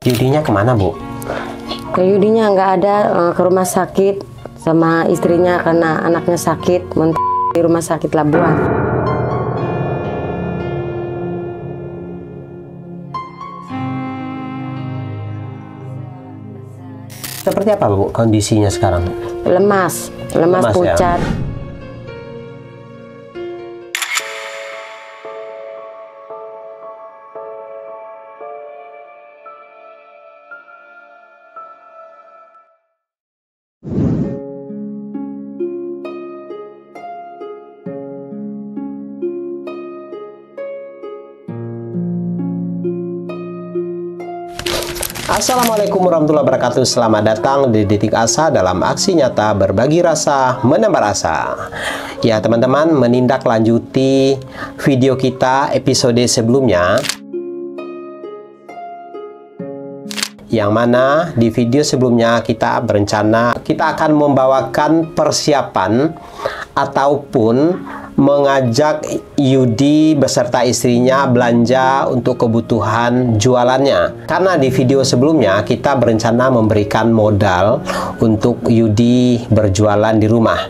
Yudinya kemana, Bu? Ke Yudinya nggak ada, ke rumah sakit sama istrinya karena anaknya sakit, di rumah sakit Labuan. Seperti apa, Bu, kondisinya sekarang? Lemas pucat. Ya? Assalamualaikum warahmatullahi wabarakatuh. Selamat datang di Detik Asa dalam aksi nyata berbagi rasa, menambah rasa. Ya teman-teman, menindaklanjuti video kita episode sebelumnya, yang mana di video sebelumnya kita berencana kita akan membawakan persiapan ataupun mengajak Yudi beserta istrinya belanja untuk kebutuhan jualannya. Karena di video sebelumnya kita berencana memberikan modal untuk Yudi berjualan di rumah.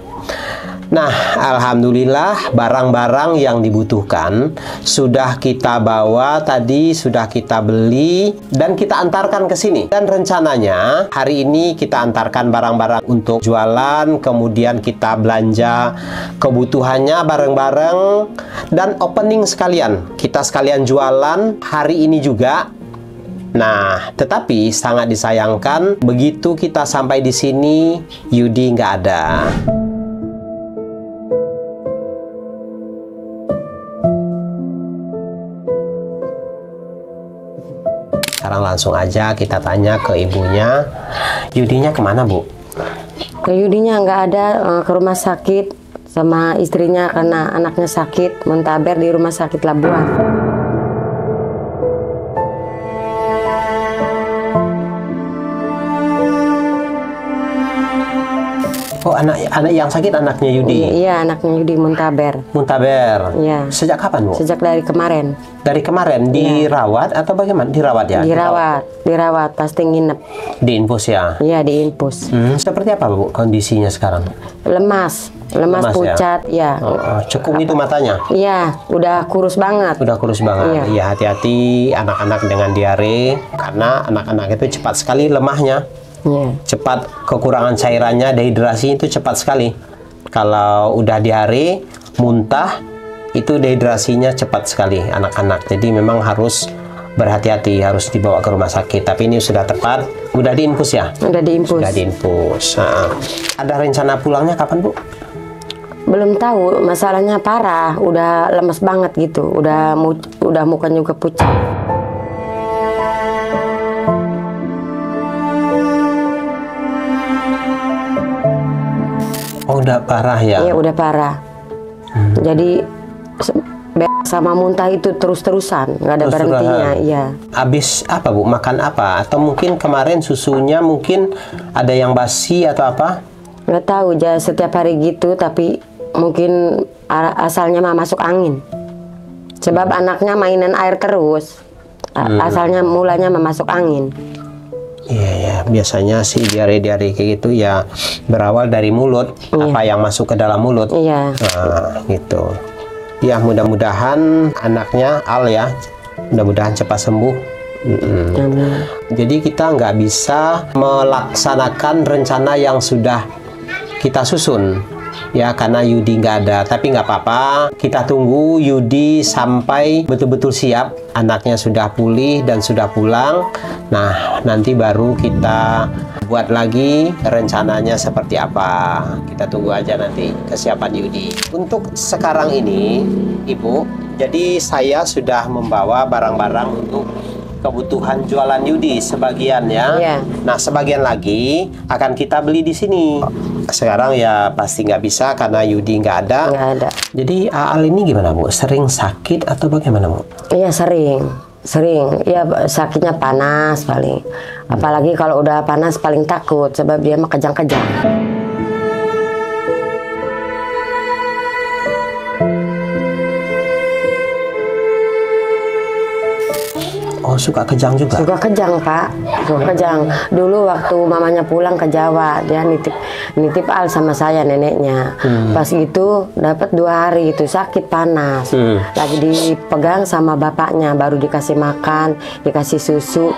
Nah, alhamdulillah barang-barang yang dibutuhkan sudah kita bawa tadi, sudah kita beli dan kita antarkan ke sini. Dan rencananya hari ini kita antarkan barang-barang untuk jualan, kemudian kita belanja kebutuhannya bareng-bareng dan opening sekalian. Kita sekalian jualan hari ini juga. Nah, tetapi sangat disayangkan begitu kita sampai di sini Yudi nggak ada. Sekarang langsung aja kita tanya ke ibunya, Yudinya kemana, Bu? Ke Yudinya nggak ada, ke rumah sakit sama istrinya karena anaknya sakit, muntaber di rumah sakit Labuan. Oh, anak yang sakit anaknya Yudi? Iya, anaknya Yudi muntaber. Muntaber? Iya. Sejak kapan, Bu? Sejak dari kemarin. Dari kemarin? Dirawat atau bagaimana? Dirawat ya? Dirawat, pasti nginep. Di infus ya? Iya, di infus. Seperti apa, Bu, kondisinya sekarang? Lemas pucat, ya. Cekung itu matanya? Iya, udah kurus banget. Udah kurus banget. Iya, hati-hati anak-anak dengan diare, karena anak-anak itu cepat sekali lemahnya. Cepat kekurangan cairannya, dehidrasi itu cepat sekali. Kalau udah diare, muntah, itu dehidrasinya cepat sekali anak-anak. Jadi memang harus berhati-hati, harus dibawa ke rumah sakit. Tapi ini sudah tepat, udah diinfus ya? Udah diinfus. Sudah diinfus. Ada rencana pulangnya kapan, Bu? Belum tahu, masalahnya parah, udah lemes banget gitu, udah mukanya juga pucat. Oh, udah parah ya? Iya, udah parah. Jadi sama muntah itu terus-terusan, nggak ada berhentinya. Iya. Habis apa, Bu? Makan apa? Atau mungkin kemarin susunya mungkin ada yang basi atau apa? Nggak tahu, setiap hari gitu, tapi mungkin asalnya mah masuk angin. Sebab anaknya mainan air terus. Asalnya mulanya masuk angin. Iya, biasanya sih diare-diare kayak gitu ya berawal dari mulut, apa yang masuk ke dalam mulut. Iya. Nah, gitu. Ya, mudah-mudahan anaknya Al ya, mudah-mudahan cepat sembuh. Jadi kita nggak bisa melaksanakan rencana yang sudah kita susun. Ya, karena Yudi nggak ada, tapi nggak apa-apa. Kita tunggu Yudi sampai betul-betul siap, anaknya sudah pulih dan sudah pulang. Nah, nanti baru kita buat lagi rencananya seperti apa. Kita tunggu aja nanti kesiapan Yudi. Untuk sekarang ini, Ibu, jadi saya sudah membawa barang-barang untuk kebutuhan jualan Yudi sebagian ya. Nah, sebagian lagi akan kita beli di sini. Sekarang ya pasti nggak bisa karena Yudi nggak ada. Jadi Al ini gimana, Bu? Sering sakit atau bagaimana, Bu? Iya, sering. Ya, sakitnya panas paling. Apalagi kalau udah panas paling takut sebab dia mah kejang-kejang. Oh, Oh, suka kejang juga? Suka kejang, Pak. Suka kejang. Dulu waktu mamanya pulang ke Jawa, dia nitip Al sama saya, neneknya. Pas itu dapat 2 hari itu sakit panas. Lagi dipegang sama bapaknya, baru dikasih makan, dikasih susu.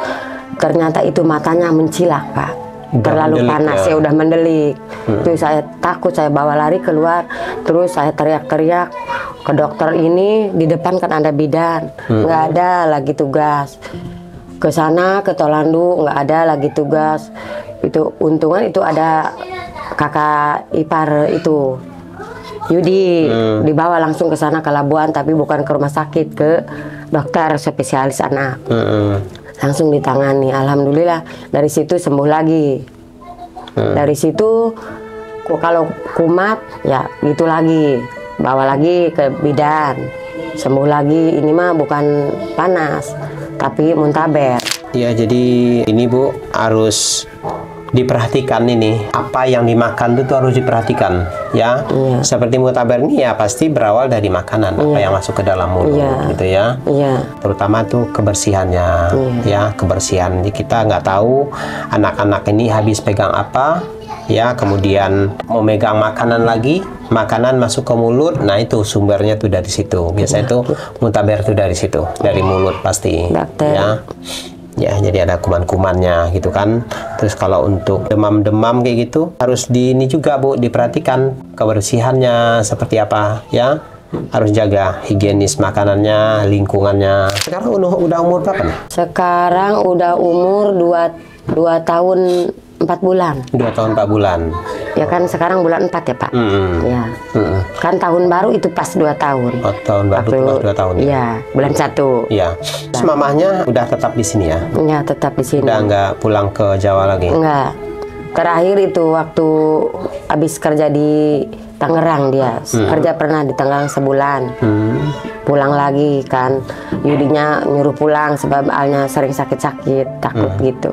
Ternyata itu matanya mencilak, Pak. Terlalu panas ya, udah mendelik. Itu saya takut, saya bawa lari keluar, terus saya teriak-teriak ke dokter ini. Di depan kan ada bidan, nggak ada lagi tugas. Ke sana ke Tolandu nggak ada lagi tugas. Itu untungan itu ada kakak ipar itu Yudi, dibawa langsung ke sana ke Labuan, tapi bukan ke rumah sakit, ke dokter spesialis anak. Langsung ditangani, alhamdulillah dari situ sembuh lagi. Dari situ kalau kumat ya gitu lagi, bawa lagi ke bidan, sembuh lagi. Ini mah bukan panas tapi muntaber. Ya, jadi ini Bu harus diperhatikan, ini apa yang dimakan itu harus diperhatikan ya. Seperti muntaber ini ya pasti berawal dari makanan, apa yang masuk ke dalam mulut gitu ya. Terutama tuh kebersihannya ya, kebersihan. Kita nggak tahu anak-anak ini habis pegang apa ya, kemudian mau megang makanan lagi, makanan masuk ke mulut, nah itu sumbernya tuh dari situ. Biasanya itu muntaber tuh dari situ, dari mulut pasti ya. Ya, jadi ada kuman-kumannya gitu kan. Terus kalau untuk demam-demam kayak gitu harus ini juga Bu, diperhatikan kebersihannya seperti apa ya. Harus jaga higienis makanannya, lingkungannya. Sekarang udah umur berapa nih? Sekarang udah umur 2 tahun 4 bulan. 2 tahun 4 bulan. Ya kan sekarang bulan 4 ya Pak. Ya. Kan tahun baru itu pas 2 tahun. Oh, tahun baru itu pas 2 tahun ya. Iya, bulan 1. Iya. Terus mamahnya udah tetap di sini ya? Iya, tetap di sini. Udah nggak pulang ke Jawa lagi? Enggak. Terakhir itu waktu habis kerja di Tangerang dia. Kerja pernah di Tangerang sebulan. Pulang lagi kan. Yudinya nyuruh pulang sebab Alnya sering sakit-sakit, takut gitu.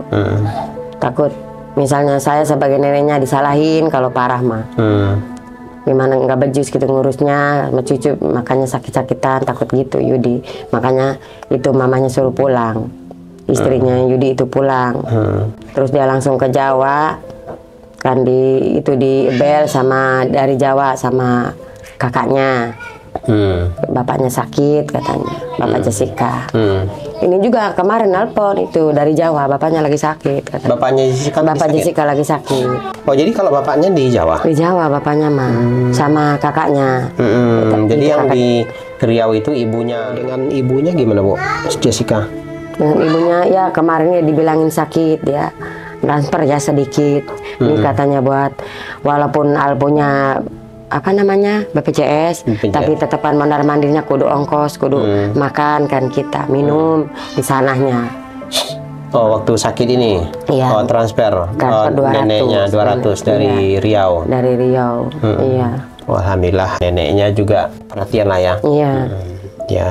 Takut misalnya saya sebagai neneknya disalahin kalau parah mah. Gimana nggak bejus gitu ngurusnya sama cucu, makanya sakit-sakitan, takut gitu Yudi. Makanya itu mamanya suruh pulang, istrinya Yudi itu pulang. Terus dia langsung ke Jawa kan, di Bel sama dari Jawa sama kakaknya. Bapaknya sakit katanya, Bapak Jessica. Ini juga kemarin nelpon itu dari Jawa, bapaknya lagi sakit katanya. Bapaknya Jessica Bapak Jessica lagi sakit. Oh, jadi kalau bapaknya di Jawa? Di Jawa bapaknya mah, sama kakaknya. Jadi yang di Riau itu ibunya. Dengan ibunya gimana Bu, Jessica? Dengan ibunya ya kemarin ya dibilangin sakit ya, transfer ya sedikit. Ini katanya buat walaupun Al punya apa namanya BPJS, tapi tetapan mondar mandirnya kudu ongkos, kudu makan kan kita, minum di sananya. Oh, waktu sakit ini? Iya. Oh, transfer 200, neneknya 200 dari Riau. Dari Riau. Iya. Oh, alhamdulillah neneknya juga perhatian lah ya. Iya. Ya,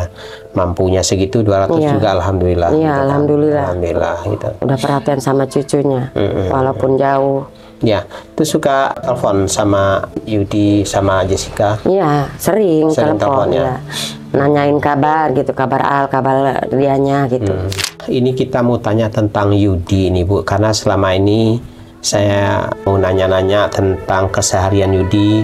mampunya segitu 200 juga alhamdulillah. Iya, gitu. alhamdulillah. Alhamdulillah gitu. Udah perhatian sama cucunya, walaupun jauh. Ya, itu suka telepon sama Yudi sama Jessica. Iya, sering telepon ya. Nanyain kabar gitu, kabar Al, kabar dianya gitu. Ini kita mau tanya tentang Yudi ini Bu, karena selama ini saya mau nanya-nanya tentang keseharian Yudi,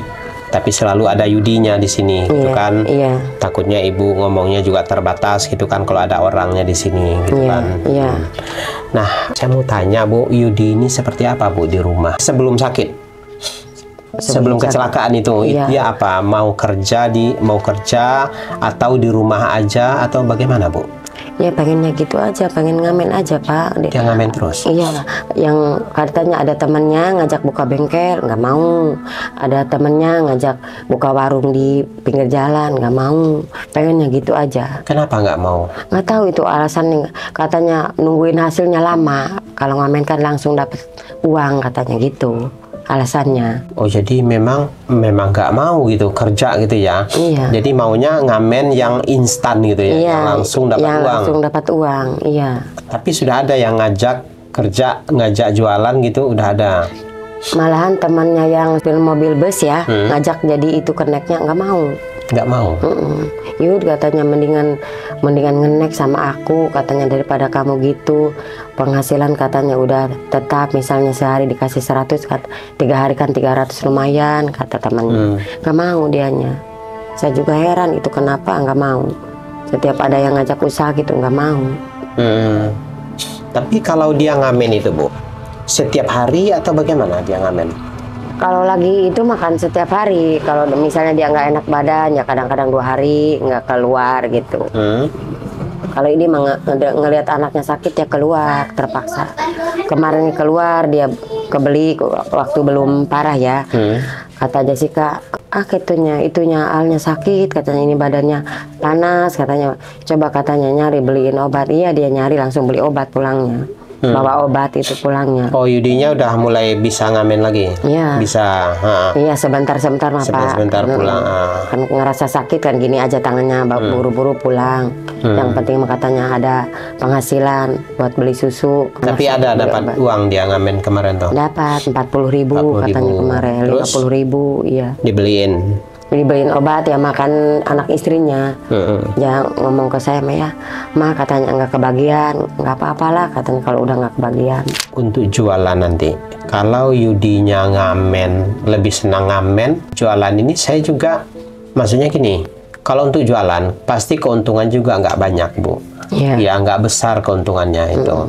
tapi selalu ada Yudinya di sini, gitu kan? Iya. Takutnya ibu ngomongnya juga terbatas, gitu kan? Kalau ada orangnya di sini, gitu kan? Iya. Nah, saya mau tanya Bu, Yudi ini seperti apa Bu di rumah sebelum sakit? Sebelum kecelakaan itu, dia apa? Mau kerja atau di rumah aja atau bagaimana Bu? Ya pengennya gitu aja, pengen ngamen aja Pak. Dia ngamen terus? Iya, yang katanya ada temennya ngajak buka bengkel, nggak mau. Ada temennya ngajak buka warung di pinggir jalan, nggak mau. Pengennya gitu aja. Kenapa nggak mau? Nggak tahu itu alasannya. Katanya nungguin hasilnya lama. Kalau ngamen kan langsung dapat uang katanya gitu. Alasannya. Oh, jadi memang nggak mau gitu kerja gitu ya? Iya. Jadi maunya ngamen yang instan gitu ya? Iya, yang langsung dapat yang uang. langsung dapat uang, iya. Tapi sudah ada yang ngajak kerja, ngajak jualan gitu, udah ada. Malahan temannya yang mobil bus ya, ngajak jadi itu keneknya nggak mau. Nggak mau. Yud katanya mendingan ngenek sama aku katanya daripada kamu gitu. Penghasilan katanya udah tetap, misalnya sehari dikasih 100, 3 hari kan 300 lumayan kata temannya. Nggak mau dianya. Saya juga heran itu kenapa nggak mau. Setiap ada yang ngajak usaha gitu nggak mau. Tapi kalau dia ngamen itu Bu, setiap hari atau bagaimana dia ngamen? Kalau lagi itu makan setiap hari. Kalau misalnya dia nggak enak badan ya kadang-kadang 2 hari nggak keluar gitu. Kalau ini ngelihat anaknya sakit ya keluar terpaksa. Kemarin keluar dia kebeli waktu belum parah ya. Kata Jessica, itunya alnya sakit katanya, ini badannya panas katanya. Coba katanya nyari beliin obat. Iya dia nyari langsung beli obat pulangnya. Bawa obat itu pulangnya. Oh, Yudinya udah mulai bisa ngamen lagi? Iya. Bisa. Iya sebentar-sebentar Pak. Sebentar pulang. Kan ngerasa sakit kan gini aja tangannya, buru-buru pulang. Yang penting katanya ada penghasilan buat beli susu. Tapi ada dapat uang dia ngamen kemarin tuh? Dapat 40.000 katanya kemarin. 50.000 iya. Dibeliin obat ya makan anak istrinya. Ya ngomong ke saya ya, Ma katanya nggak kebagian, nggak apa-apalah katanya kalau udah nggak kebagian. Untuk jualan nanti, kalau Yudinya ngamen, lebih senang ngamen, jualan ini saya juga, maksudnya gini, kalau untuk jualan pasti keuntungan juga nggak banyak Bu. Ya nggak besar keuntungannya itu.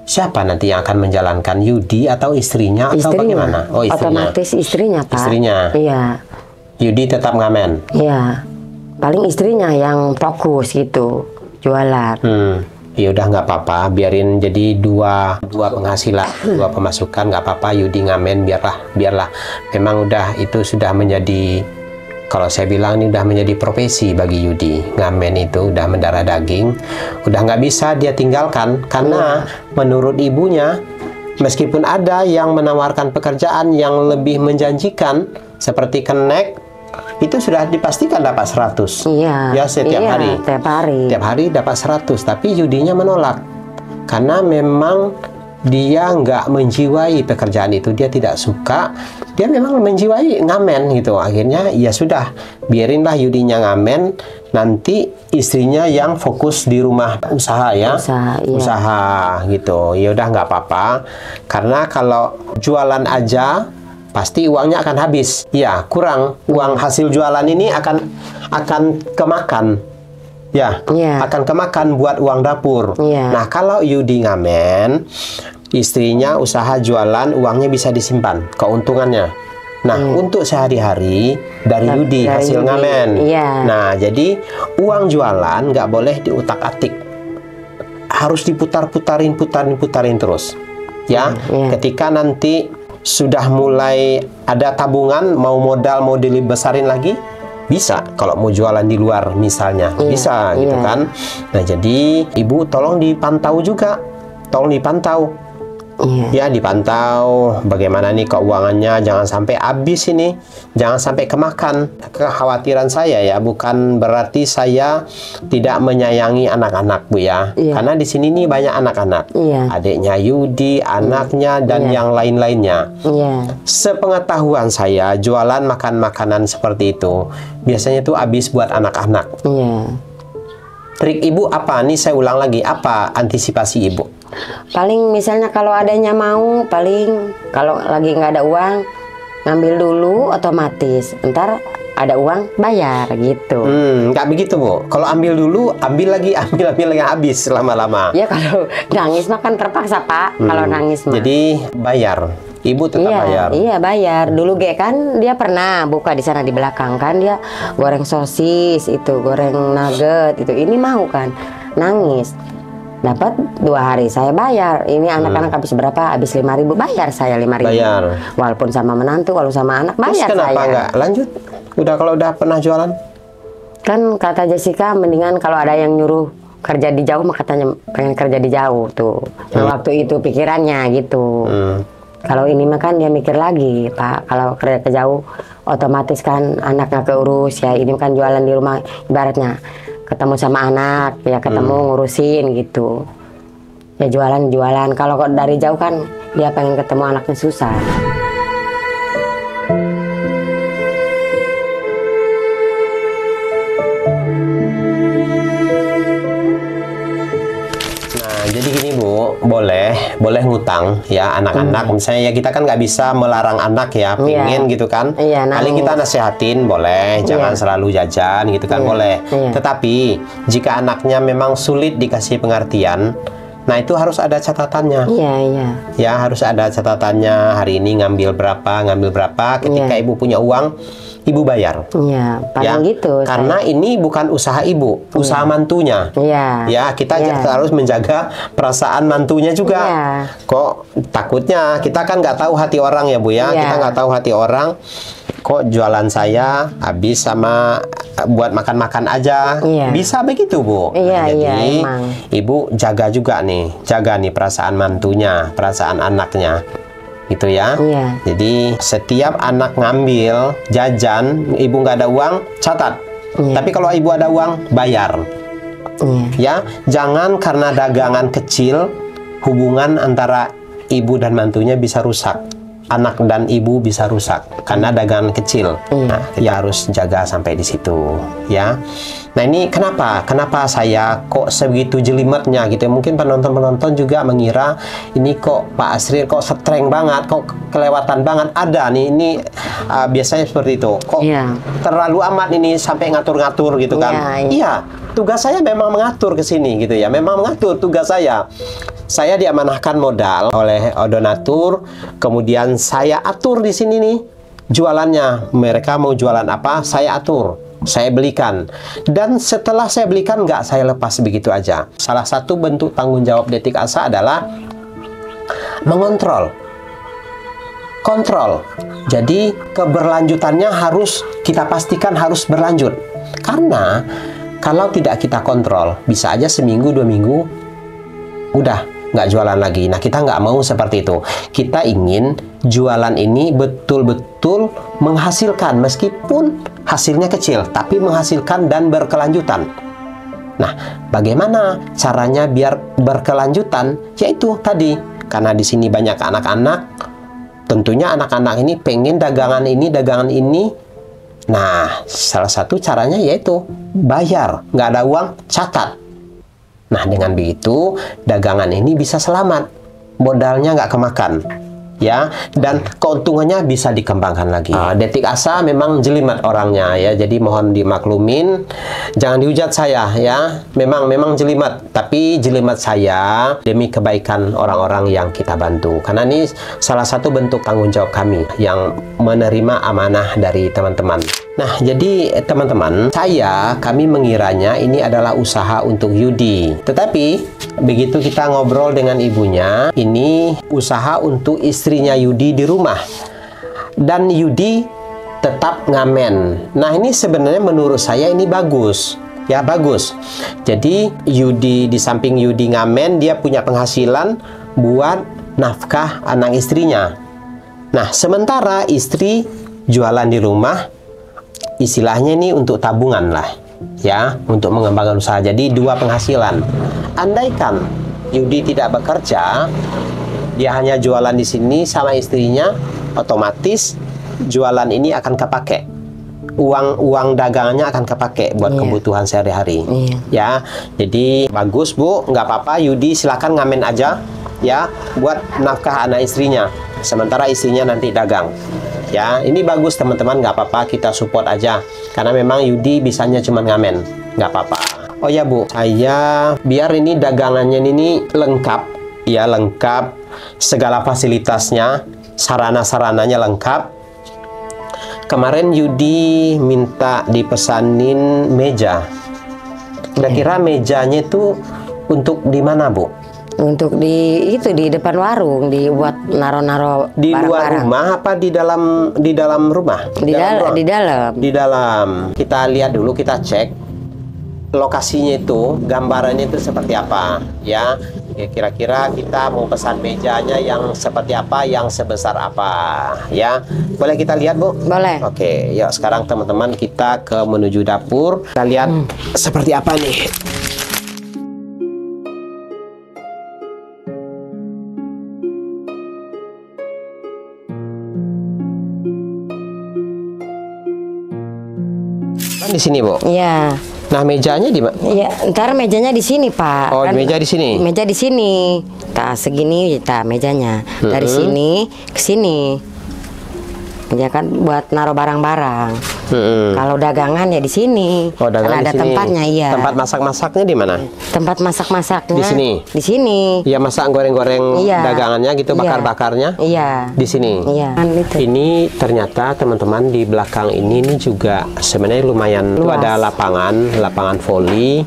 Siapa nanti yang akan menjalankan, Yudi atau istrinya atau bagaimana? Oh istrinya. Otomatis istrinya Pak. Istrinya. Iya. Yudi tetap ngamen? Iya, paling istrinya yang fokus gitu, jualan. Ya udah nggak apa-apa, biarin jadi dua penghasilan, dua pemasukan, nggak apa-apa. Yudi ngamen, biarlah. Memang udah itu sudah menjadi, kalau saya bilang ini udah menjadi profesi bagi Yudi. Ngamen itu udah mendarah daging, udah nggak bisa dia tinggalkan karena menurut ibunya, meskipun ada yang menawarkan pekerjaan yang lebih menjanjikan seperti kenek, itu sudah dipastikan dapat 100. Ya setiap hari. Tiap hari dapat 100, tapi Yudinya menolak. Karena memang dia nggak menjiwai pekerjaan itu, dia tidak suka. Dia memang menjiwai ngamen gitu. Akhirnya ya sudah, biarinlah Yudinya ngamen, nanti istrinya yang fokus di rumah usaha ya. Usaha gitu. Ya udah nggak apa-apa. Karena kalau jualan aja pasti uangnya akan habis. Ya, kurang. Uang hasil jualan ini akan kemakan. Ya, akan kemakan buat uang dapur. Nah, kalau Yudi ngamen, istrinya usaha jualan, uangnya bisa disimpan, keuntungannya. Nah, untuk sehari-hari dari Yudi hasil ngamen. Nah, jadi uang jualan nggak boleh diutak-atik. Harus diputar-putarin terus. Ya, ketika nanti sudah mulai ada tabungan, mau modal mau dibesarin lagi, bisa. Kalau mau jualan di luar misalnya, bisa gitu kan. Nah, jadi ibu tolong dipantau juga, tolong dipantau. Ya, dipantau bagaimana nih keuangannya, jangan sampai habis ini, jangan sampai kemakan. Kekhawatiran saya ya, bukan berarti saya tidak menyayangi anak-anak Bu ya, karena di sini nih banyak anak-anak, adiknya Yudi, anaknya dan yang lain-lainnya. Sepengetahuan saya, jualan makan makanan seperti itu biasanya tuh habis buat anak-anak. Trik ibu apa? Nih saya ulang lagi, apa antisipasi ibu? Paling misalnya kalau adanya mau, paling kalau lagi nggak ada uang, ngambil dulu otomatis. Ntar ada uang, bayar gitu. Nggak begitu Bu. Kalau ambil dulu, ambil lagi habis lama-lama. Ya kalau nangis mah kan terpaksa Pak. Kalau nangis mah. Jadi bayar. Ibu tetap bayar. Iya bayar. Dulu kan dia pernah buka di sana di belakang kan, dia goreng sosis itu, goreng nugget itu. Ini mau kan, nangis. Dapat 2 hari saya bayar. Ini anak-anak habis berapa? Habis 5.000, bayar saya 5.000. Bayar. Walaupun sama menantu, kalau sama anak bayar. Terus kenapa nggak lanjut? Kalau udah pernah jualan? Kan kata Jessica, mendingan kalau ada yang nyuruh kerja di jauh, mah katanya pengen kerja di jauh tuh. Nah, waktu itu pikirannya gitu. Kalau ini mah kan dia mikir lagi Pak. Kalau kerja ke jauh, otomatis kan anaknya keurus ya. Ini kan jualan di rumah, ibaratnya ketemu sama anak ya, ketemu ngurusin gitu ya, jualan kalau dari jauh kan dia pengen ketemu anaknya susah. boleh ngutang ya anak-anak. Misalnya ya kita kan nggak bisa melarang anak ya, pengen gitu kan. Paling kita nasehatin boleh, jangan selalu jajan gitu kan, boleh. Tetapi jika anaknya memang sulit dikasih pengertian, nah itu harus ada catatannya. Ya harus ada catatannya. Hari ini ngambil berapa. Ketika ibu punya uang, ibu bayar. Paling gitu. Karena ini bukan usaha ibu, usaha mantunya. Ya kita harus menjaga perasaan mantunya juga. Kok takutnya kita kan nggak tahu hati orang ya Bu ya. Kita nggak tahu hati orang. Kok jualan saya habis sama buat makan-makan aja, bisa begitu Bu. Jadi ibu jaga juga nih, perasaan mantunya, perasaan anaknya, gitu ya. Jadi setiap anak ngambil jajan, ibu nggak ada uang, catat. Tapi kalau ibu ada uang, bayar. Ya, jangan karena dagangan kecil hubungan antara ibu dan mantunya bisa rusak. Anak dan ibu bisa rusak karena dagangan kecil. Nah, ya harus jaga sampai di situ, ya. Nah, ini kenapa saya kok sebegitu jelimetnya gitu. Mungkin penonton-penonton juga mengira ini kok Pak Asril kok streng banget, kok kelewatan banget. Ada nih, ini biasanya seperti itu. Kok terlalu amat ini sampai ngatur-ngatur gitu kan. Iya, tugas saya memang mengatur ke sini gitu ya. Memang mengatur tugas saya. Saya diamanahkan modal oleh donatur, kemudian saya atur di sini nih jualannya. Mereka mau jualan apa, saya atur, saya belikan. Dan setelah saya belikan, nggak saya lepas begitu aja. Salah satu bentuk tanggung jawab Detik Asa adalah mengontrol. Kontrol. Jadi keberlanjutannya harus kita pastikan harus berlanjut. Karena kalau tidak kita kontrol, bisa aja seminggu, 2 minggu, udah nggak jualan lagi. Nah, kita nggak mau seperti itu. Kita ingin jualan ini betul-betul menghasilkan, meskipun hasilnya kecil, tapi menghasilkan dan berkelanjutan. Nah, bagaimana caranya biar berkelanjutan? Yaitu tadi, karena di sini banyak anak-anak, tentunya anak-anak ini pengen dagangan ini. Nah, salah satu caranya yaitu bayar. Nggak ada uang, catat. Nah, dengan begitu dagangan ini bisa selamat, modalnya nggak kemakan, ya, dan keuntungannya bisa dikembangkan lagi. Detik Asa memang jelimet orangnya ya, jadi mohon dimaklumin, jangan dihujat saya ya. Memang jelimet, tapi jelimet saya demi kebaikan orang-orang yang kita bantu. Karena ini salah satu bentuk tanggung jawab kami yang menerima amanah dari teman-teman. Nah, jadi teman-teman, kami mengiranya ini adalah usaha untuk Yudi. Tetapi, begitu kita ngobrol dengan ibunya, ini usaha untuk istrinya Yudi di rumah. Dan Yudi tetap ngamen. Nah, ini sebenarnya menurut saya ini bagus. Ya, bagus. Jadi, Yudi, di samping Yudi ngamen, dia punya penghasilan buat nafkah anak istrinya. Nah, sementara istri jualan di rumah, istilahnya ini untuk tabungan lah ya, untuk mengembangkan usaha. Jadi 2 penghasilan. Andaikan Yudi tidak bekerja, dia hanya jualan di sini sama istrinya, otomatis jualan ini akan kepake, uang dagangannya akan kepake buat kebutuhan sehari-hari. Ya, jadi bagus Bu, nggak apa-apa, Yudi silakan ngamen aja ya buat nafkah anak istrinya, sementara istrinya nanti dagang. Ya, ini bagus teman-teman, nggak apa-apa, kita support aja. Karena memang Yudi bisanya cuma ngamen, nggak apa-apa. Oh ya Bu, saya biar ini dagangannya ini lengkap, ya lengkap, segala fasilitasnya, sarana-sarananya lengkap. Kemarin Yudi minta dipesanin meja. Kira-kira mejanya itu untuk di mana Bu? Untuk di depan warung, dibuat naro-naro di luar rumah apa di dalam rumah? Di dalam. Kita lihat dulu, kita cek lokasinya itu, gambarannya itu seperti apa ya. Kira-kira kita mau pesan mejanya yang seperti apa, yang sebesar apa ya. Boleh kita lihat Bu? Boleh. Oke, yuk sekarang teman-teman kita menuju dapur. Kita lihat seperti apa nih. Di sini Bu. Iya. Nah, mejanya di mana? Iya, ntar mejanya di sini, Pak. Oh, meja di sini. Meja di sini. Segini mejanya. Dari sini ke sini. Ya kan buat naruh barang-barang. Kalau dagangan ya di sini. Oh, dagangan ada di sini. Tempatnya, iya. Tempat masak-masaknya di mana? Tempat masak-masaknya Di sini. Di sini. Ya, masak goreng-goreng Iya. dagangannya gitu, Iya. bakar-bakarnya. Iya. Di sini. Iya. Kan itu. Ini ternyata teman-teman di belakang ini juga sebenarnya lumayan. Itu Luas. ada lapangan voli.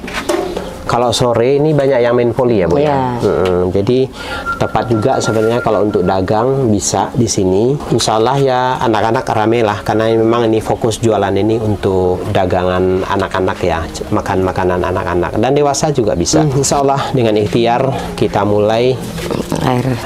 Kalau sore ini banyak yang main voli ya, Bu ya. Iya. Jadi tepat juga sebenarnya kalau untuk dagang bisa di sini. Insya Allah ya anak-anak rame lah, karena memang ini fokus jualan ini untuk dagangan anak-anak ya, makan makanan anak-anak dan dewasa juga bisa. Insya Allah dengan ikhtiar kita mulai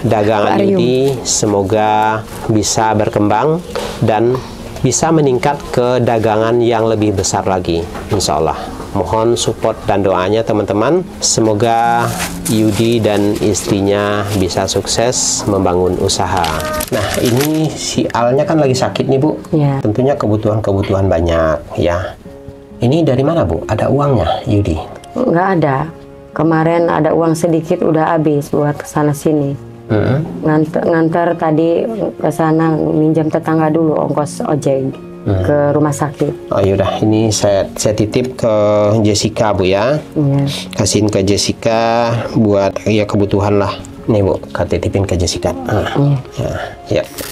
dagangan ini, semoga bisa berkembang dan bisa meningkat ke dagangan yang lebih besar lagi, insya Allah. Mohon support dan doanya teman-teman. Semoga Yudi dan istrinya bisa sukses membangun usaha. Nah, ini si Alnya kan lagi sakit nih, Bu. Ya. Tentunya kebutuhan banyak ya. Ini dari mana, Bu? Ada uangnya, Yudi? Nggak ada. Kemarin ada uang sedikit udah habis buat kesana sini. Nganter tadi ke sana, minjam tetangga dulu ongkos ojek ke rumah sakit. Oh yaudah, ini saya titip ke Jessica, Bu ya. Iya. Kasihin ke Jessica buat ya kebutuhan lah. Nih, Bu, titipin ke Jessica.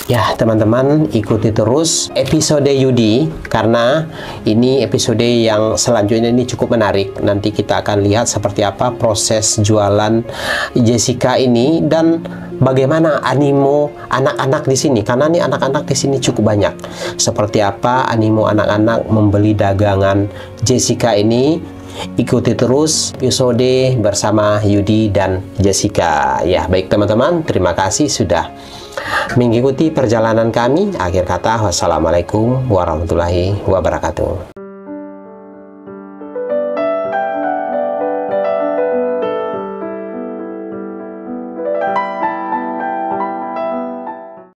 Ya, teman-teman ikuti terus episode Yudi karena ini episode yang selanjutnya ini cukup menarik. Nanti kita akan lihat seperti apa proses jualan Jessica ini dan bagaimana animo anak-anak di sini, karena nih anak-anak di sini cukup banyak. Seperti apa animo anak-anak membeli dagangan Jessica ini? Ikuti terus episode bersama Yudi dan Jessica. Ya, baik teman-teman, terima kasih sudah mengikuti perjalanan kami. Akhir kata, wassalamualaikum warahmatullahi wabarakatuh.